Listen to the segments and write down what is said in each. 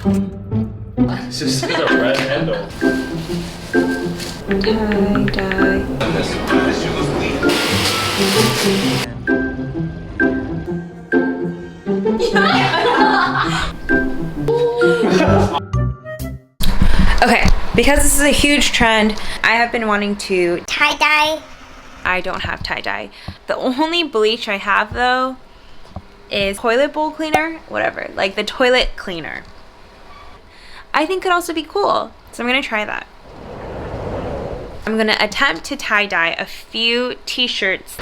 It's just a red handle. Tie-dye. Okay, because this is a huge trend, I have been wanting to Tie-dye. I don't have tie-dye. The only bleach I have though is toilet bowl cleaner, whatever, like the toilet cleaner. I think could also be cool, so I'm gonna try that. I'm gonna attempt to tie-dye a few t-shirts.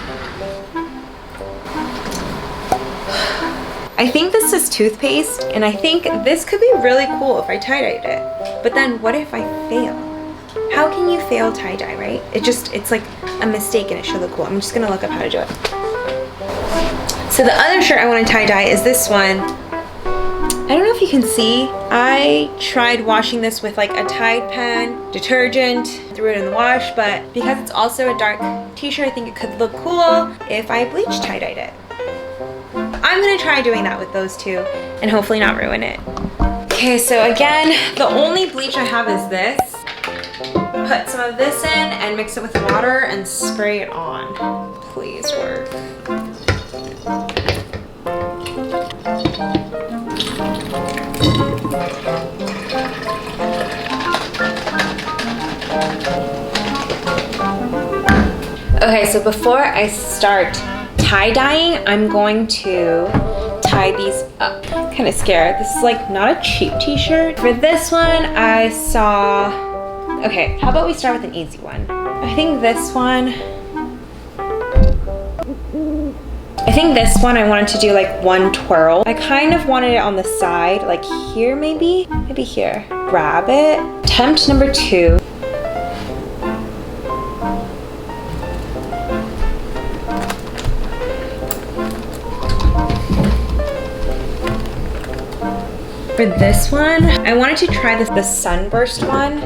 I think this is toothpaste, and I think this could be really cool if I tie-dyed it. But then what if I fail? How can you fail tie-dye, right? It's like a mistake and it should look cool. I'm just gonna look up how to do it. So the other shirt I want to tie-dye is this one. I don't know if you can see. I tried washing this with like a Tide pen, detergent, threw it in the wash, but because it's also a dark t-shirt, I think it could look cool if I bleach tie-dyed it. I'm gonna try doing that with those two and hopefully not ruin it. Okay, so again, the only bleach I have is this. Put some of this in and mix it with water and spray it on. Please work. Okay, so before I start tie-dyeing, I'm going to tie these up. Kind of scared. This is like not a cheap t-shirt. For this one, I saw, okay, how about we start with an easy one? I think this one I wanted to do like one twirl. I kind of wanted it on the side, like here maybe here. Grab it. Attempt number 2. For this one, I wanted to try the sunburst one.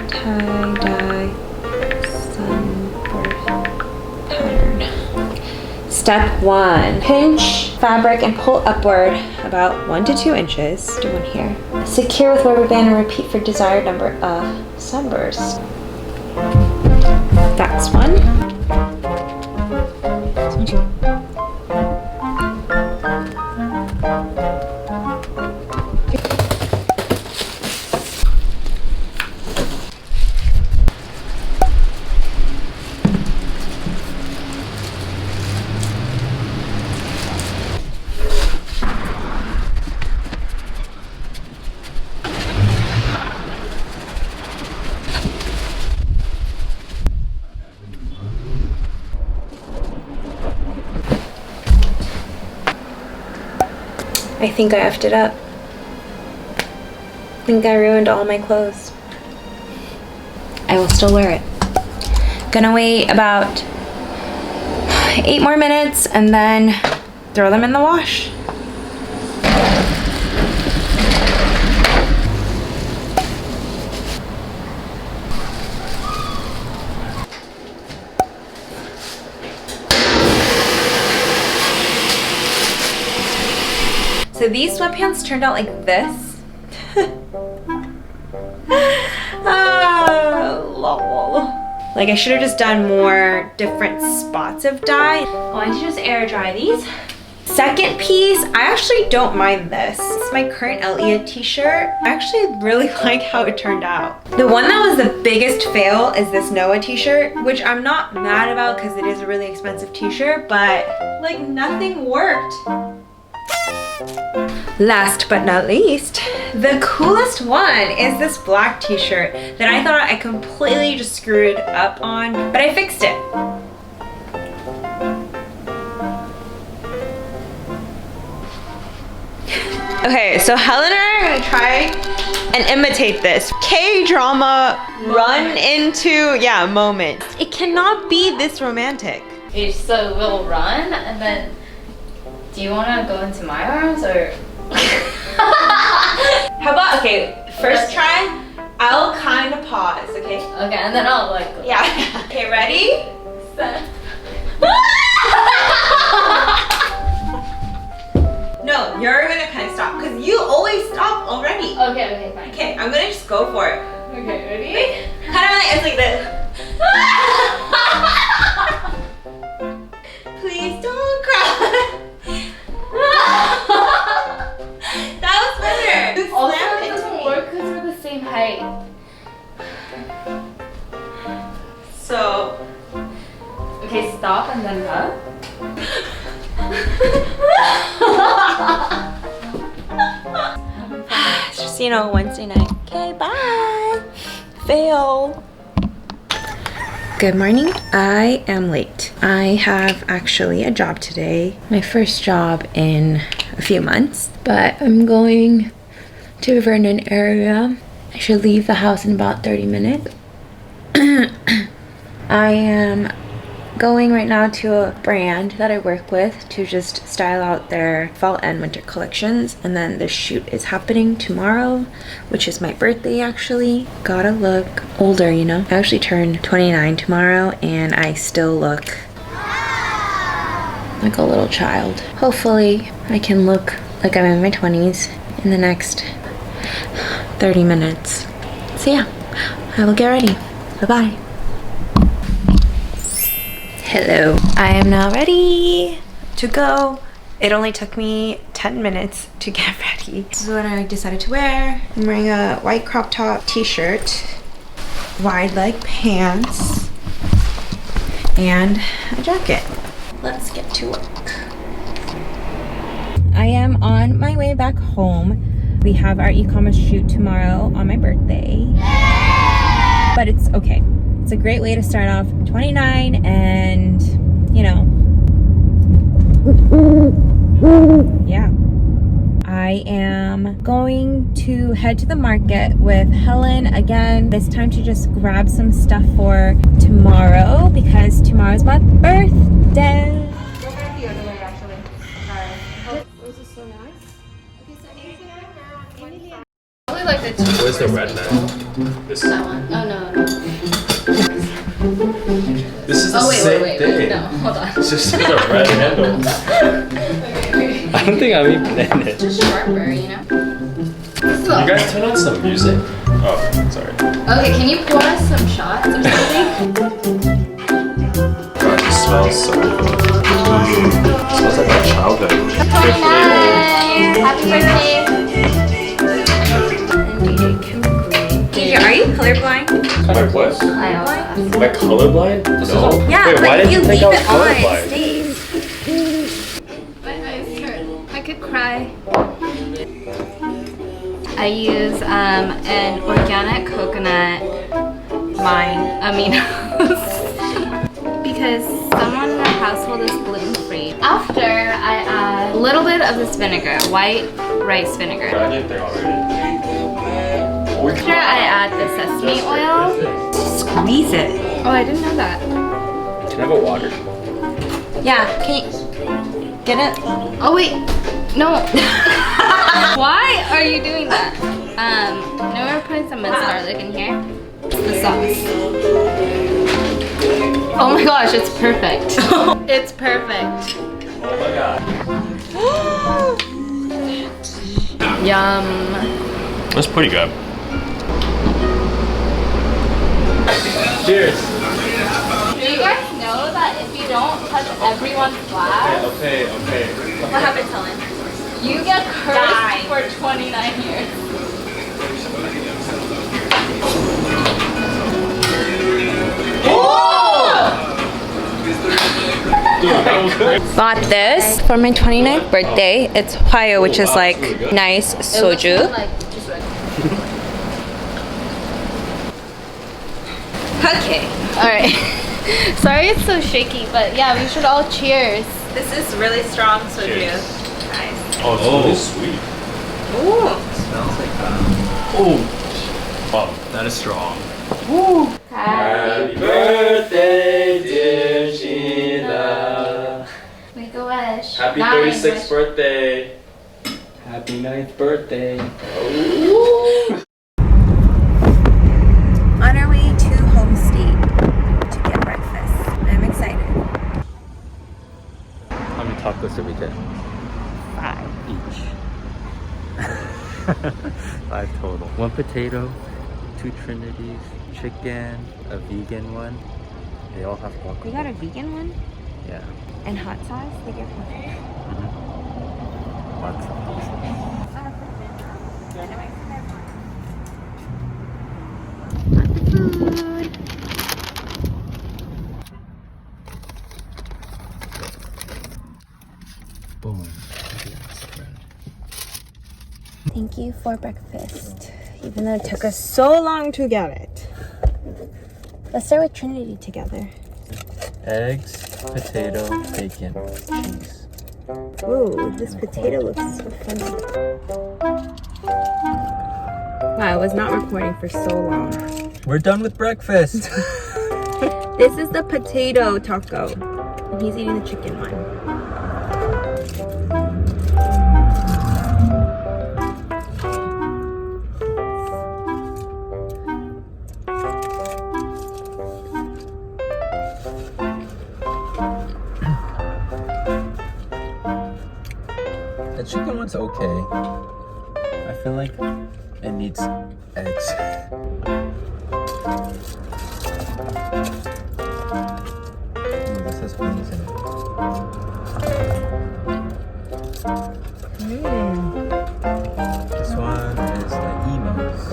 Tie-dye sunburst pattern. Step 1, pinch fabric and pull upward about 1 to 2 inches. Do one here. Secure with rubber band and repeat for desired number of sunbursts. That's one. That's one, 2. I think I effed it up. I think I ruined all my clothes. I will still wear it. Gonna wait about 8 more minutes and then throw them in the wash. So these sweatpants turned out like this. Lol. Like I should have just done more different spots of dye. I wanted to just air dry these. Second piece, I actually don't mind this. It's my current Elia t-shirt. I actually really like how it turned out. The one that was the biggest fail is this Noah t-shirt, which I'm not mad about because it is a really expensive t-shirt, but like nothing worked. Last but not least, the coolest one is this black t-shirt that I thought I completely just screwed up on, but I fixed it. Okay, so Helen and I are gonna try and imitate this K-drama run into, moment. It cannot be this romantic. Okay, so we'll run and then do you want to go into my arms or? How about, okay, first try, I'll kind of pause, okay? Okay, and then I'll like go. Yeah. Okay, ready? Set. No, you're gonna kind of stop because you always stop already. Okay, Okay, I'm gonna just go for it. Okay, ready? Kind of like, it's like this. Please don't cry. That was better. You Also, slammed it into doesn't me. work because we're the same height. So, Okay, stop and then up. it's just, you know, Wednesday night. Okay, bye. Fail. Good morning. I am late. I have actually a job today. My first job in a few months. But I'm going to Vernon area. I should leave the house in about 30 minutes. I am going right now to a brand that I work with to just style out their fall and winter collections, and then the shoot is happening tomorrow, which is my birthday actually. Gotta look older, you know. I actually turn 29 tomorrow and I still look like a little child. Hopefully I can look like I'm in my 20s in the next 30 minutes. So yeah, I will get ready. Bye-bye. Hello. I am now ready to go. It only took me 10 minutes to get ready. This is what I decided to wear. I'm wearing a white crop top t-shirt, wide leg pants, and a jacket. Let's get to work. I am on my way back home. We have our e-commerce shoot tomorrow on my birthday. But it's okay. It's a great way to start off 29 and, you know, yeah. I am going to head to the market with Helen again, this time to just grab some stuff for tomorrow because tomorrow's my birthday. Probably like the two. Where's the red man? This That one. Oh no, no. This is the Oh wait, same wait, thing. wait. No, hold on. It's just a red handle. Okay. I don't think I'm even in it. Just sharper, you know. This is You guys turn on some music? Oh, sorry. Okay, can you pour us some shots or something? God, it smells so good. It smells like my childhood. Happy birthday! DJ, are you colorblind? My what? I also asked. Am I colorblind? No. Yeah, Wait, but why did you you think I leave was it on, it colorblind? stays. My eyes hurt. I could cry. I use an organic coconut aminos because someone in our household is gluten-free. After I add a little bit of this vinegar, white rice vinegar. I did think already. After I add the sesame oil. Squeeze it. Oh, I didn't know that. Can I have a water? Yeah, can you get it? Oh wait, no. Why are you doing that? Now we're putting some minced garlic in here. The sauce. Oh my gosh, it's perfect. It's perfect. Oh my god. Yum. That's pretty good. Cheers. Do you guys know that if you don't touch everyone's glass, Okay. What happened, Helen? you get cursed for 29 years? Bought this for my 29th birthday. It's Hwayo, which is like nice soju. Okay. Alright. Sorry it's so shaky, but yeah, we should all cheers. This is really strong soju. Cheers. Nice. Oh, it's really sweet. Ooh. Smells like that. Oh. That is strong. Happy birthday, dear Sheila. Make a wish. Happy Nine 36th wish. birthday. Happy 9th birthday. On our way to Homestead to get breakfast. I'm excited. How many tacos did we get? 5. Each. 5 5 total. 1 potato, 2 Trinities, chicken, a vegan one. They all have guacamole. We got a vegan one Yeah. and hot sauce. They get hot sauce. Lots of hot sauce. Boom. Thank you for breakfast. Even though it took us so long to get it. Let's start with Trinity together. Eggs, potato, bacon, cheese. Ooh, this potato looks so funny. Wow, I was not recording for so long. We're done with breakfast. This is the potato taco. And he's eating the chicken one. The chicken one's okay. I feel like it needs eggs. Ooh, this has wings in it. This one is the emos.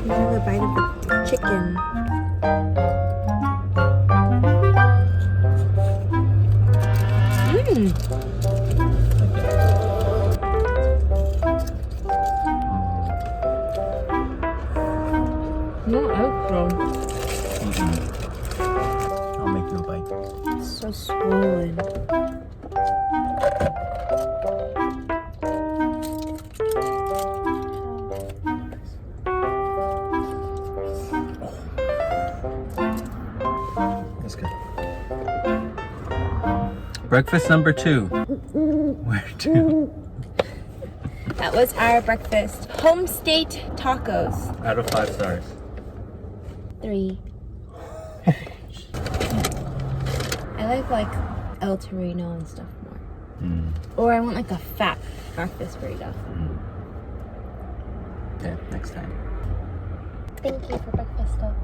Another bite of the chicken. No extra. I'll make you a bite. So swollen. That's good. Breakfast number 2. Where to? That was our breakfast. Home state tacos. Out of 5 stars. 3. I like El Torino and stuff more. Or I want like a fat breakfast burrito. Okay, next time. Thank you for breakfast though.